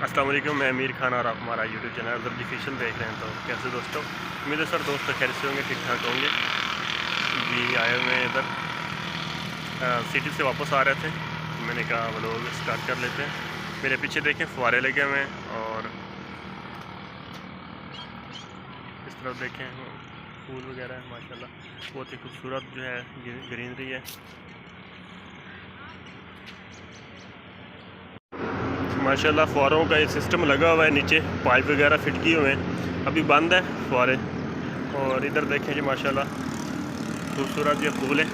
अस्सलाम वालेकुम, मैं अमीर खान और आप हमारा यूट्यूब चैनल अज़र फिशन देख रहे हैं। तो कैसे दोस्तों, उम्मीद है सर दोस्त खैर से होंगे, ठीक ठाक होंगे जी। आए हुए हैं इधर सिटी से वापस आ रहे थे, तो मैंने कहा व्लॉग स्टार्ट कर लेते हैं। मेरे पीछे देखें फुहारे लगे हुए हैं और इस तरफ देखें फूल वगैरह है माशाल्लाह, बहुत ही खूबसूरत जो है ग्रीनरी है माशाल्लाह। फुहारों का ये सिस्टम लगा हुआ है, नीचे पाइप वगैरह फिट किए हुए हैं, अभी बंद है फुहारे। और इधर देखें जी माशाल्लाह खूबसूरत ये फूल है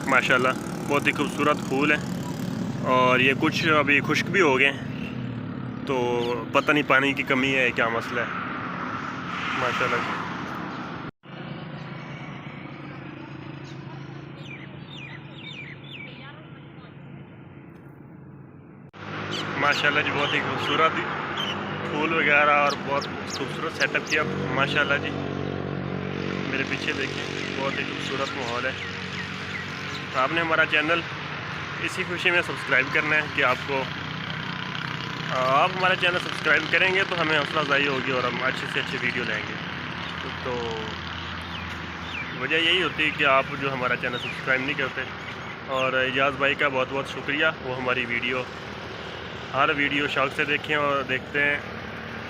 माशाल्लाह, बहुत ही खूबसूरत फूल है। और ये कुछ अभी खुश्क भी हो गए, तो पता नहीं पानी की कमी है क्या मसला है माशाल्लाह जी। माशाल्लाह जी, बहुत ही खूबसूरत फूल वगैरह और बहुत खूबसूरत सेटअप किया माशाल्लाह जी। मेरे पीछे देखिए बहुत ही खूबसूरत माहौल है। तो आपने हमारा चैनल इसी खुशी में सब्सक्राइब करना है कि आपको आप हमारा चैनल सब्सक्राइब करेंगे तो हमें हौसला अफजाई होगी और हम अच्छे से अच्छी वीडियो लाएंगे। तो वजह यही होती है कि आप जो हमारा चैनल सब्सक्राइब नहीं करते। और एजाज़ भाई का बहुत बहुत शुक्रिया, वो हमारी हर वीडियो शौक़ से देखें और देखते हैं,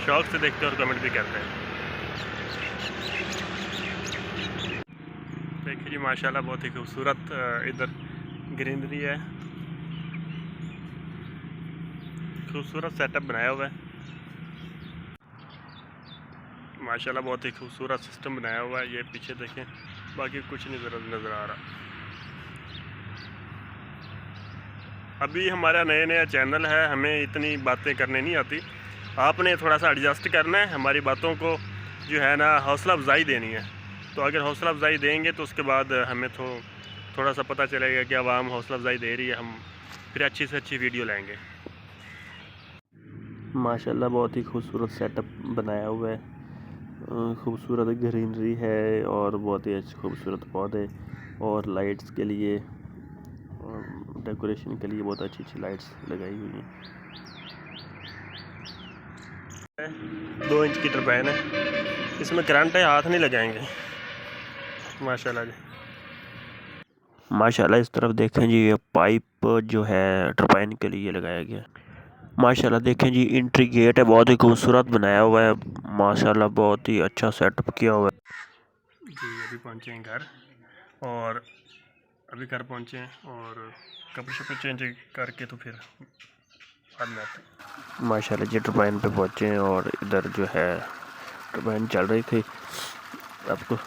शौक़ से देखते हैं और कमेंट भी करते हैं। देखिए जी माशाल्लाह, बहुत ही खूबसूरत इधर ग्रीनरी है, खूबसूरत सेटअप बनाया हुआ है माशाल्लाह, बहुत ही खूबसूरत सिस्टम बनाया हुआ है। ये पीछे देखें, बाकी कुछ नहीं नज़र आ रहा। अभी हमारा नया चैनल है, हमें इतनी बातें करने नहीं आती। आपने थोड़ा सा एडजस्ट करना है, हमारी बातों को जो है ना हौसला अफजाई देनी है। तो अगर हौसला अफजाई देंगे तो उसके बाद हमें थोड़ा सा पता चलेगा कि आवाम हौसला अफजाई दे रही है, हम फिर अच्छी से अच्छी वीडियो लाएंगे माशाल्लाह। बहुत ही खूबसूरत सेटअप बनाया हुआ है, खूबसूरत ग्रीनरी है और बहुत ही अच्छे खूबसूरत पौधे और लाइट्स के लिए और डेकोरेशन के लिए बहुत अच्छी अच्छी लाइट्स लगाई हुई हैं। 2 इंच की टरबाइन है, इसमें करंट है, हाथ नहीं लगाएंगे माशाल्लाह जी। माशाल्लाह इस तरफ देखें जी, ये पाइप जो है टरबाइन के लिए लगाया गया माशाल्लाह। देखें जी एंट्री गेट है, बहुत ही खूबसूरत बनाया हुआ है माशाल्लाह, बहुत ही अच्छा सेटअप किया हुआ है जी। अभी पहुंचे हैं घर, और अभी घर पहुंचे हैं और कपड़े शपड़े चेंज करके तो फिर बाद में आते हैं माशाल्लाह जी। टरबाइन पे पहुंचे हैं और इधर जो है टरबाइन चल रही थी। आपको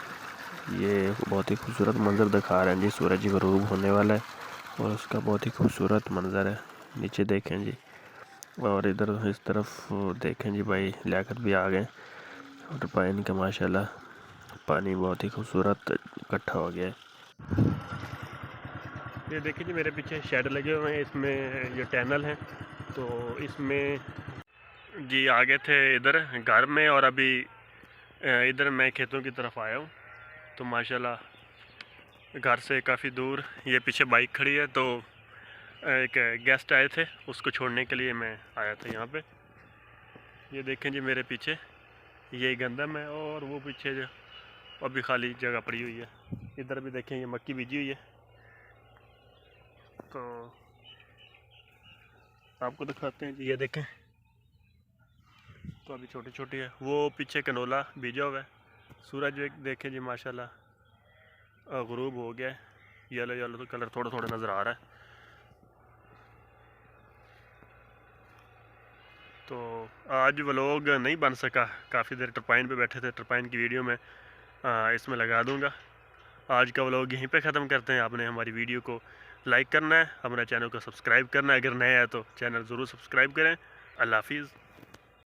ये बहुत ही खूबसूरत मंज़र दिखा रहे हैं जी, सूरज ग़रूब होने वाला है और उसका बहुत ही खूबसूरत मंज़र है, नीचे देखें जी। और इधर इस तरफ देखें जी भाई, लियाकत भी आ गए और पानी का माशाल्लाह पानी बहुत ही खूबसूरत इकट्ठा हो गया है। ये देखिए जी, मेरे पीछे शेड लगे हुए हैं, इसमें ये टनल है, तो इसमें जी आगे थे इधर घर में, और अभी इधर मैं खेतों की तरफ आया हूँ। तो माशाल्लाह घर से काफ़ी दूर ये पीछे बाइक खड़ी है, तो एक गेस्ट आए थे, उसको छोड़ने के लिए मैं आया था यहाँ पे। ये देखें जी मेरे पीछे ये गंदम है और वो पीछे जो अभी खाली जगह पड़ी हुई है। इधर भी देखें ये मक्की बीजी हुई है, तो आपको दिखाते हैं जी। ये देखें तो अभी छोटी छोटी है, वो पीछे कनोला बीजा हुआ है। सूरज देखें जी माशाल्लाह ग़रूब हो गया है, येलो येलो तो कलर थोड़ा थोड़ा नज़र आ रहा है। तो आज व्लॉग नहीं बन सका, काफ़ी देर टरपाइन पे बैठे थे, टरपाइन की वीडियो में इसमें लगा दूंगा। आज का व्लॉग यहीं पे ख़त्म करते हैं। आपने हमारी वीडियो को लाइक करना है, हमारे चैनल को सब्सक्राइब करना है, अगर नया है तो चैनल ज़रूर सब्सक्राइब करें। अल्लाह हाफिज़।